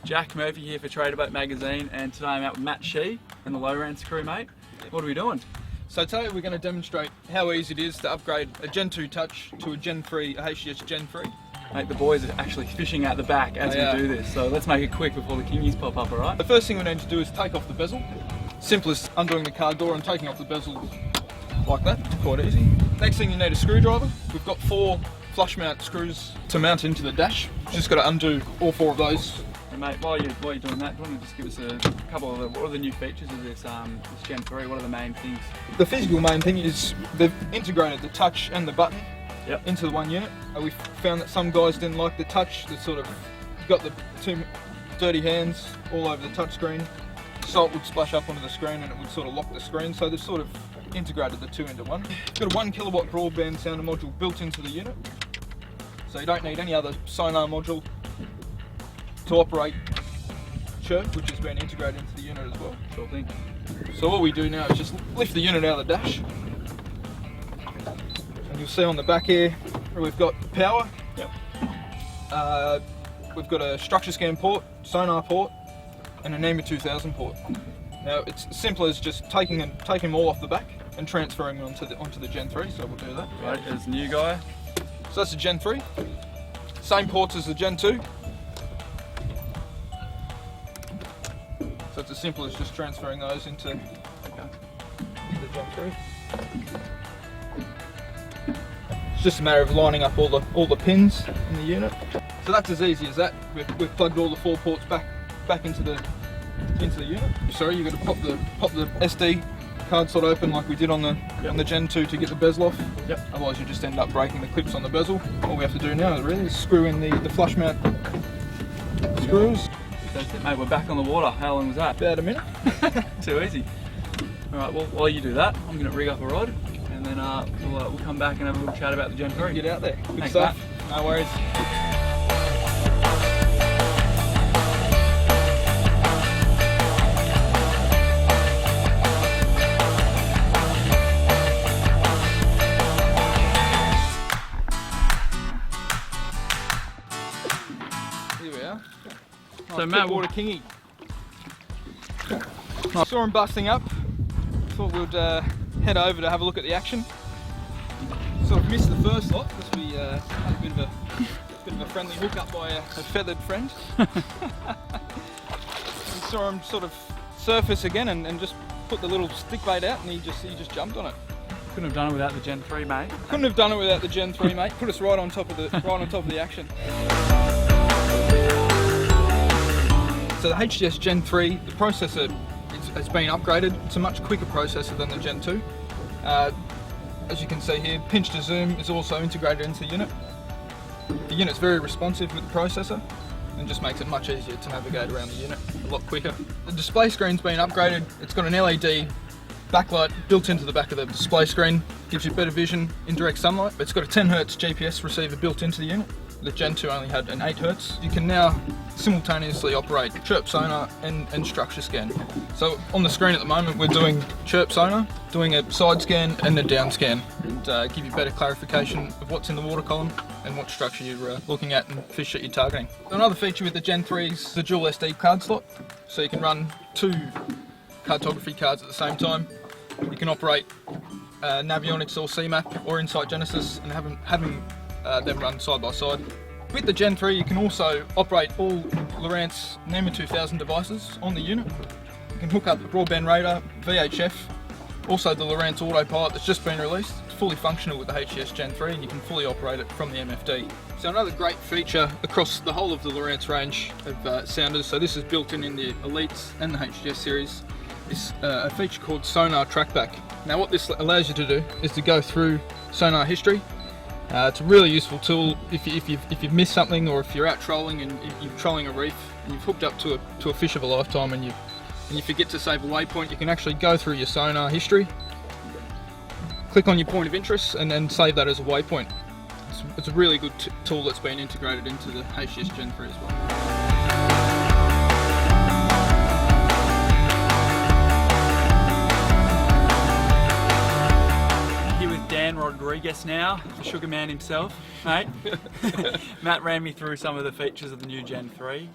Jack Murphy here for Trader Boat Magazine, and today I'm out with Matt Shee and the Lowrance crew, mate. What are we doing? So today we're going to demonstrate how easy it is to upgrade a Gen 2 Touch to a Gen 3, a HDS Gen 3. Mate, the boys are actually fishing out the back as we do this, so let's make it quick before the kingies pop up, alright? The first thing we need to do is take off the bezel. Simple as undoing the car door and taking off the bezel like that. It's quite easy. Next thing, you need a screwdriver. We've got 4 flush mount screws to mount into the dash. Just got to undo all 4 of those. And mate, while you're doing that, do you want to just give us a couple of what are the new features of this Gen 3? What are the main things? The physical main thing is they've integrated the touch and the button into the one unit. We found that some guys didn't like the touch. They sort of got the 2 dirty hands all over the touch screen. Salt would splash up onto the screen and it would sort of lock the screen. So they've sort of integrated the 2 into one. It's got a 1 kilowatt broadband sounder module built into the unit. So you don't need any other sonar module to operate chirp, which has been integrated into the unit as well. Sure thing. So what we do now is just lift the unit out of the dash. And you'll see on the back here where we've got power. Yep. We've got a structure scan port, sonar port, and an NEMA 2000 port. Now it's simple as just taking them all off the back and transferring them onto the Gen 3, so we'll do that. Right, there's the new guy. So that's the Gen 3. Same ports as the Gen 2. So it's as simple as just transferring those into the Gen 3. It's just a matter of lining up all the pins in the unit. So that's as easy as that. We've plugged all the 4 ports back into the unit. Sorry, you've got to pop the SD card slot open like we did on the Gen 2 to get the bezel off. Yep. Otherwise you just end up breaking the clips on the bezel. All we have to do now really is screw in the flush mount screws. That's it, mate. We're back on the water. How long was that? About a minute. Too easy. Alright, well, while you do that, I'm going to rig up a rod, and then we'll come back and have a little chat about the Gen 3. Get out there. Good Thanks, stuff. Matt. No worries. Here we are. So Matt, water kingy. I saw him busting up. Thought we'd head over to have a look at the action. Sort of missed the first lot because we had a bit of a friendly hookup by a feathered friend. We saw him sort of surface again and just put the little stick bait out, and he just jumped on it. couldn't have done it without the Gen 3, mate. Couldn't have done it without the Gen 3, mate. Put us right on top of the action. So the HDS Gen 3, the processor has been upgraded. It's a much quicker processor than the Gen 2. As you can see here, pinch to zoom is also integrated into the unit. The unit's very responsive with the processor and just makes it much easier to navigate around the unit, a lot quicker. The display screen's been upgraded. It's got an LED backlight built into the back of the display screen, gives you better vision in direct sunlight. It's got a 10 Hz GPS receiver built into the unit. The Gen 2 only had an 8 Hz. You can now simultaneously operate chirp sonar and structure scan. So on the screen at the moment we're doing chirp sonar, doing a side scan and a down scan, and give you better clarification of what's in the water column and what structure you're looking at and fish that you're targeting. Another feature with the Gen 3 is the dual SD card slot, so you can run 2 cartography cards at the same time. You can operate Navionics or CMAP or Insight Genesis and having them run side by side. With the Gen 3 you can also operate all Lowrance NEMA 2000 devices on the unit. You can hook up the broadband radar, VHF, also the Lowrance autopilot that's just been released. It's fully functional with the HDS Gen 3 and you can fully operate it from the MFD. So another great feature across the whole of the Lowrance range of sounders, so this is built in the Elites and the HDS series, is a feature called Sonar Trackback. Now what this allows you to do is to go through sonar history. It's a really useful tool if you've missed something, or if you're out trolling and you're trolling a reef and you've hooked up to a fish of a lifetime and you forget to save a waypoint. You can actually go through your sonar history, click on your point of interest and then save that as a waypoint. It's a really good tool that's been integrated into the HDS Gen 3 as well. man Rodriguez now, the sugar man himself, mate. Matt ran me through some of the features of the new Gen 3.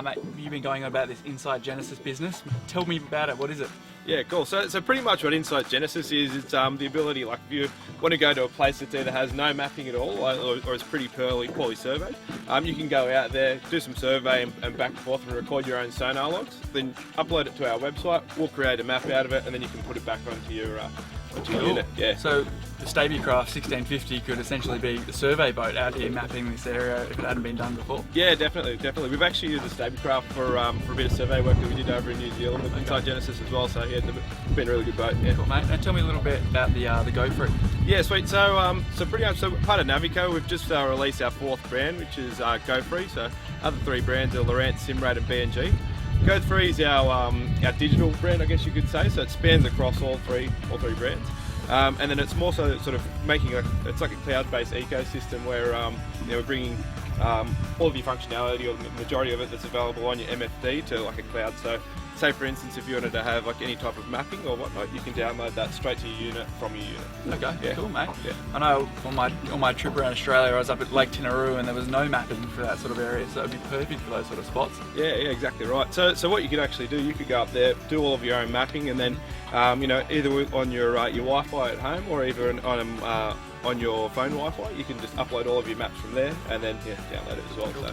Mate, you've been going on about this Inside Genesis business. Tell me about it, what is it? Yeah, cool. So pretty much what Inside Genesis is, it's the ability, like if you want to go to a place that either has no mapping at all or is pretty poorly surveyed, you can go out there, do some survey and back and forth and record your own sonar logs, then upload it to our website, we'll create a map out of it, and then you can put it back onto your unit. Yeah. So the Stabycraft 1650 could essentially be the survey boat out here mapping this area if it hadn't been done before. Yeah, definitely. We've actually used the Stabycraft for a bit of survey work that we did over in New Zealand with Inside Genesis as well. So yeah, it's been a really good boat. Yeah. Cool, mate. And tell me a little bit about the Go Free. Yeah, sweet. So pretty much, so part of Navico, we've just released our 4th brand, which is Go Free. So other 3 brands are Lowrance, Simrad, and BNG. Go Free is our digital brand, I guess you could say. So it spans across all three brands. And then it's more so sort of making it's like a cloud-based ecosystem where we're bringing all of your functionality, or the majority of it that's available on your MFD, to like a cloud. So say for instance, if you wanted to have like any type of mapping or whatnot, you can download that straight to your unit from your unit. Okay, yeah. Cool, mate. Yeah. I know on my trip around Australia, I was up at Lake Tinaroo and there was no mapping for that sort of area, so it'd be perfect for those sort of spots. Yeah, exactly right. So what you could actually do, you could go up there, do all of your own mapping, and then either on your Wi-Fi at home or even on your phone Wi-Fi, you can just upload all of your maps from there and then download it as well. Cool.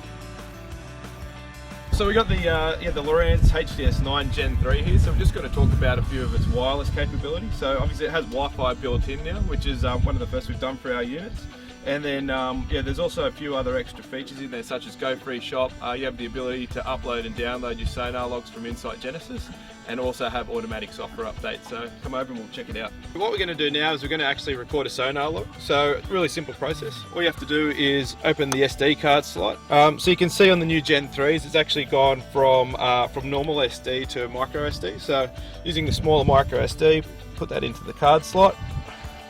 So we got the Lowrance HDS-9 Gen 3 here, so we're just going to talk about a few of its wireless capabilities. So obviously it has Wi-Fi built in now, which is one of the first we've done for our units. And then there's also a few other extra features in there, such as Go Free Shop. You have the ability to upload and download your sonar logs from Inside Genesis, and also have automatic software updates. So come over and we'll check it out. What we're going to do now is we're going to actually record a sonar log. So really simple process. All you have to do is open the SD card slot. So you can see on the new Gen 3s, it's actually gone from normal SD to micro SD. So using the smaller micro SD, put that into the card slot.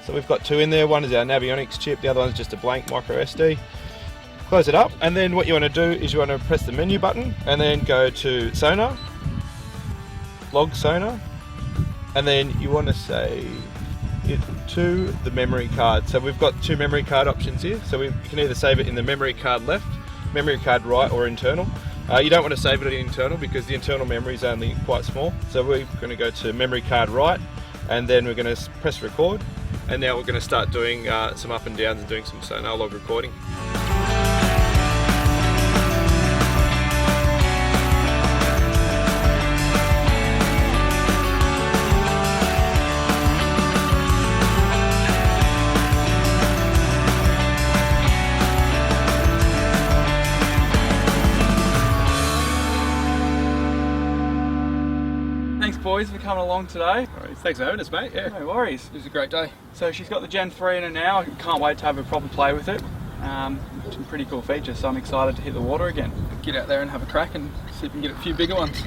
So we've got 2 in there. One is our Navionics chip, the other one's just a blank micro SD. Close it up, and then what you want to do is you want to press the menu button and then go to Sonar, Log Sonar, and then you want to save it to the memory card. So we've got 2 memory card options here. So you can either save it in the memory card left, memory card right, or internal. You don't want to save it in internal because the internal memory is only quite small. So we're going to go to memory card right, and then we're going to press record. And now we're going to start doing some up and downs and doing some sonar log recording. Thanks boys for coming along today. Thanks for having us, mate. Yeah. No worries. It was a great day. So she's got the Gen 3 in it now. I can't wait to have a proper play with it. Some pretty cool features, so I'm excited to hit the water again. Get out there and have a crack and see if we can get a few bigger ones.